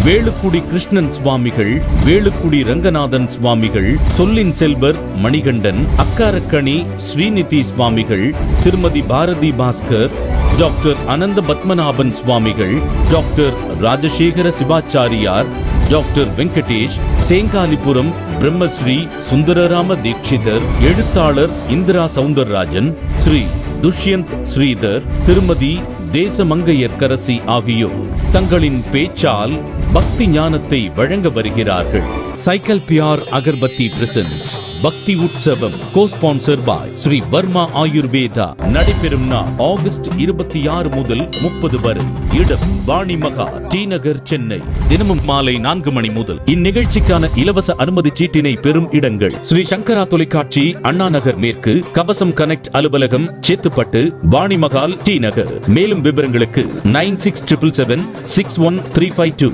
வேலுக்குடி கிருஷ்ணன் சுவாமிகள், வேலுக்குடி ரங்கநாதன் சுவாமிகள், சொல்லின் செல்வர் மணிகண்டன், அக்காரக்கணி ஸ்ரீநிதி சுவாமிகள், திருமதி பாரதி பாஸ்கர், டாக்டர் அனந்த பத்மநாபன் சுவாமிகள், டாக்டர் ராஜசேகர சிவாச்சாரியார், டாக்டர் வெங்கடேஷ், சேங்காலிபுரம் பிரம்மஸ்ரீ சுந்தரராம தீட்சிதர், எழுத்தாளர் இந்திரா சவுந்தரராஜன், ஸ்ரீ துஷ்யந்த் ஸ்ரீதர், திருமதி தேசமங்கையர்கரசி ஆகியோர் தங்களின் பேச்சால் பக்தி ஞானத்தை வழங்க வருகிறார்கள். சைக்கிள் பியார் அகர்பத்தி பிரசன்ஸ் பக்தி உற்சவம் கோஸ்பான்சர் பாய் ஸ்ரீ வர்மா ஆயுர்வேதா. நடைபெறும் நாள் ஆகஸ்ட் 26 முதல் 30 வரை. இடம் வாணி மகா, டி நகர், சென்னை. தினமும் மாலை 4 மணி முதல். இந்நிகழ்ச்சிக்கான இலவச அனுமதி சீட்டினை பெறும் இடங்கள்: ஸ்ரீ சங்கரா தொலைக்காட்சி, அண்ணா நகர் மேற்கு, கவசம் கனெக்ட் அலுவலகம், சேத்துப்பட்டு, வாணி மகால், டி நகர். மேலும் விவரங்களுக்கு 9677761352.